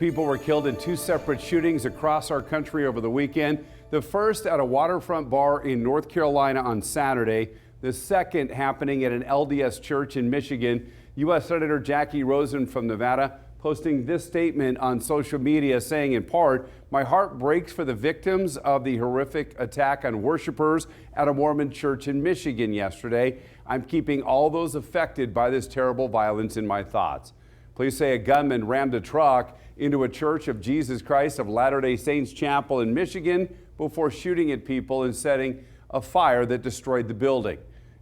People were killed in two separate shootings across our country over the weekend. The first at a waterfront bar in North Carolina on Saturday. The second happening at an LDS church in Michigan. U.S. Senator Jackie Rosen from Nevada posting this statement on social media saying, in part, "My heart breaks for the victims of the horrific attack on worshipers at a Mormon church in Michigan yesterday. I'm keeping all those affected by this terrible violence in my thoughts." Police say a gunman rammed a truck into a Church of Jesus Christ of Latter-day Saints chapel in Michigan before shooting at people and setting a fire that destroyed the building.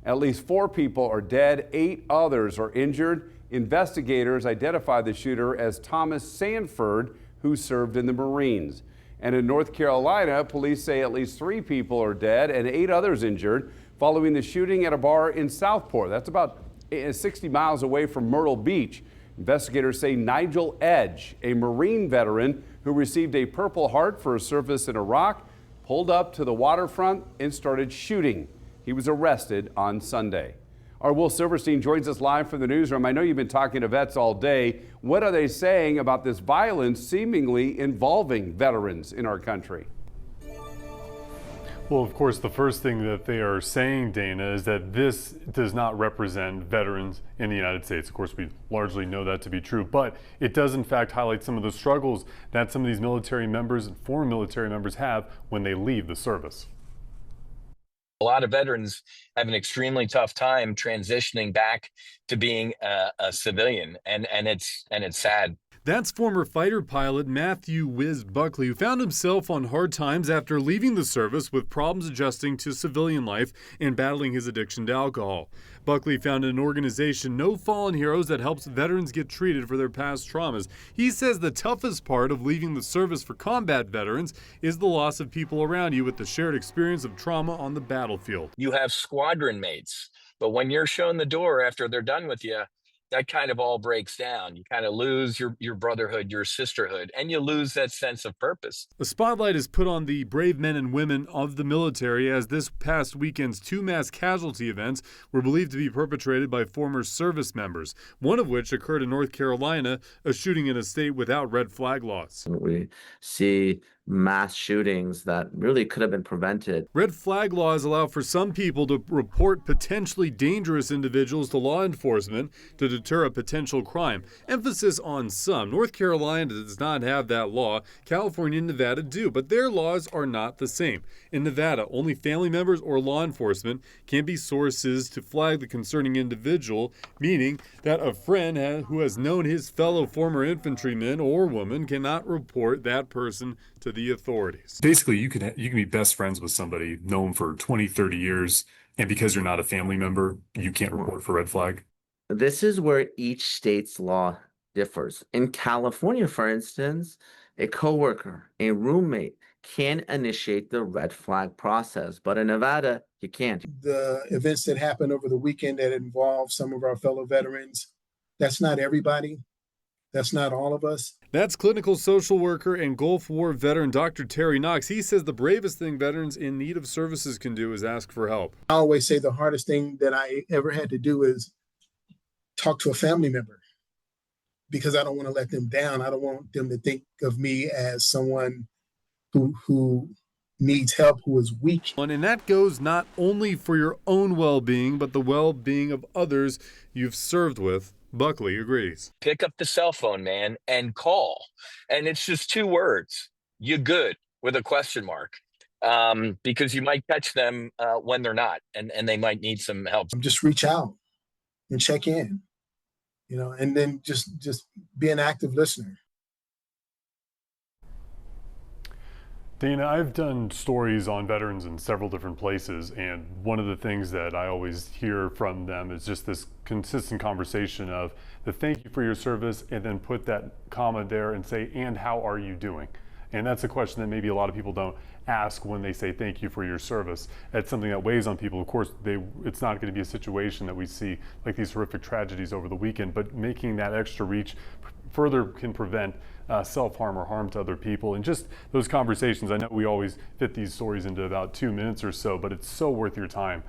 At least 4 people are dead, 8 others are injured. Investigators identified the shooter as Thomas Sanford, who served in the Marines. And in North Carolina, police say at least 3 people are dead and 8 others injured following the shooting at a bar in Southport. That's about 60 miles away from Myrtle Beach. Investigators say Nigel Edge, a Marine veteran who received a Purple Heart for his service in Iraq, pulled up to the waterfront and started shooting. He was arrested on Sunday. Our Will Silverstein joins us live from the newsroom. I know you've been talking to vets all day. What are they saying about this violence seemingly involving veterans in our country? Well, of course, the first thing that they are saying, Dana, is that this does not represent veterans in the United States. Of course, we largely know that to be true, but it does in fact highlight some of the struggles that some of these military members and former military members have when they leave the service. A lot of veterans have an extremely tough time transitioning back to being a civilian, and it's sad. That's former fighter pilot Matthew Whiz Buckley, who found himself on hard times after leaving the service with problems adjusting to civilian life and battling his addiction to alcohol. Buckley founded an organization, No Fallen Heroes, that helps veterans get treated for their past traumas. He says the toughest part of leaving the service for combat veterans is the loss of people around you with the shared experience of trauma on the battlefield. You have squadron mates, but when you're shown the door after they're done with you, that kind of all breaks down. You kind of lose your brotherhood, your sisterhood, and you lose that sense of purpose. The spotlight is put on the brave men and women of the military as this past weekend's 2 mass casualty events were believed to be perpetrated by former service members, one of which occurred in North Carolina, a shooting in a state without red flag laws. We see mass shootings that really could have been prevented. Red flag laws allow for some people to report potentially dangerous individuals to law enforcement to deter a potential crime. Emphasis on some. North Carolina does not have that law. California and Nevada do, but their laws are not the same. In Nevada, only family members or law enforcement can be sources to flag the concerning individual, meaning that a friend who has known his fellow former infantryman or woman cannot report that person to the authorities. Basically, you can be best friends with somebody, known for 20, 30 years, and because you're not a family member, you can't report for red flag. This is where each state's law differs. In California, for instance, a coworker, a roommate can initiate the red flag process, but in Nevada, you can't. The events that happened over the weekend that involved some of our fellow veterans, that's not everybody. That's not all of us. That's clinical social worker and Gulf War veteran Dr. Terry Knox. He says the bravest thing veterans in need of services can do is ask for help. I always say the hardest thing that I ever had to do is talk to a family member, because I don't want to let them down. I don't want them to think of me as someone who needs help, who is weak. And that goes not only for your own well-being, but the well-being of others you've served with. Buckley agrees. Pick up the cell phone, man, and call. And it's just 2 words. You good, with a question mark. Because you might catch them when they're not, and they might need some help. Just reach out and check in, and then just be an active listener. Dana, I've done stories on veterans in several different places, and one of the things that I always hear from them is just this consistent conversation of the thank you for your service, and then put that comma there and say, and how are you doing? And that's a question that maybe a lot of people don't ask when they say thank you for your service. It's something that weighs on people. Of course, it's not going to be a situation that we see like these horrific tragedies over the weekend, but making that extra reach, further can prevent self-harm or harm to other people. And just those conversations, I know we always fit these stories into about 2 minutes or so, but it's so worth your time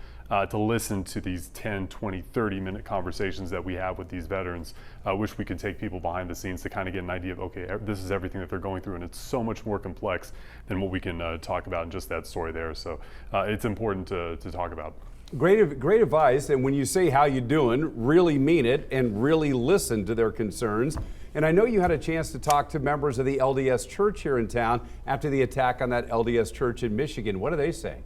to listen to these 10, 20, 30-minute conversations that we have with these veterans. I wish we could take people behind the scenes to kind of get an idea of, okay, this is everything that they're going through, and it's so much more complex than what we can talk about in just that story there. So it's important to talk about. Great advice. And when you say how you doing, really mean it and really listen to their concerns. And I know you had a chance to talk to members of the LDS Church here in town after the attack on that LDS Church in Michigan. What do they say?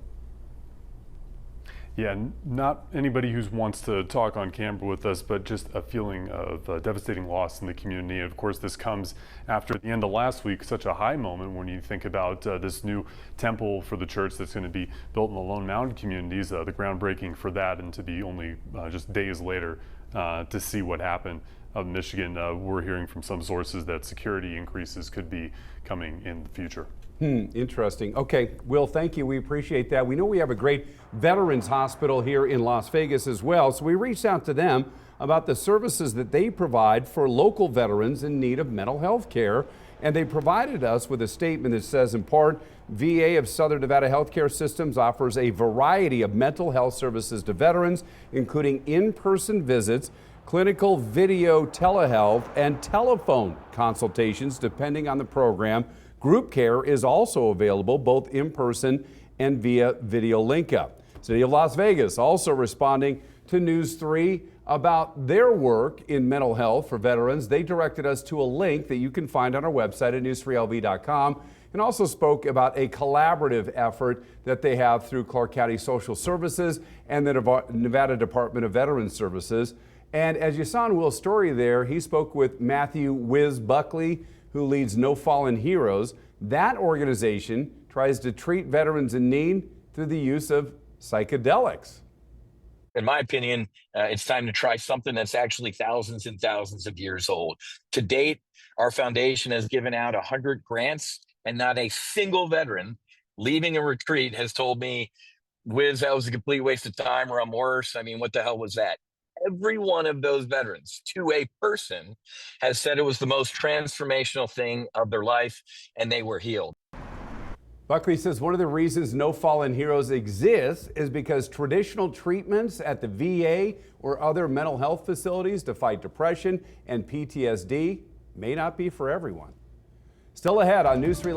Yeah, not anybody who wants to talk on camera with us, but just a feeling of devastating loss in the community. And of course, this comes after the end of last week, such a high moment when you think about this new temple for the church that's going to be built in the Lone Mountain communities, the groundbreaking for that, and to be only just days later to see what happened in Michigan. We're hearing from some sources that security increases could be coming in the future. Interesting. Okay, Will, thank you. We appreciate that. We know we have a great veterans hospital here in Las Vegas as well, so we reached out to them about the services that they provide for local veterans in need of mental health care. And they provided us with a statement that says, in part, VA of Southern Nevada Healthcare Systems offers a variety of mental health services to veterans, including in-person visits, clinical video telehealth, and telephone consultations, depending on the program. Group care is also available both in person and via video link up. City of Las Vegas also responding to News 3 about their work in mental health for veterans. They directed us to a link that you can find on our website at news3lv.com, and also spoke about a collaborative effort that they have through Clark County Social Services and the Nevada Department of Veterans Services. And as you saw in Will's story there, he spoke with Matthew Whiz Buckley, who leads No Fallen Heroes. That organization tries to treat veterans in need through the use of psychedelics. In my opinion, it's time to try something that's actually thousands and thousands of years old. To date, our foundation has given out 100 grants, and not a single veteran leaving a retreat has told me, Wiz, that was a complete waste of time, or I'm worse. I mean, what the hell was that? Every one of those veterans, to a person, has said it was the most transformational thing of their life, and they were healed. Buckley says one of the reasons No Fallen Heroes exists is because traditional treatments at the VA or other mental health facilities to fight depression and PTSD may not be for everyone. Still ahead on News 3.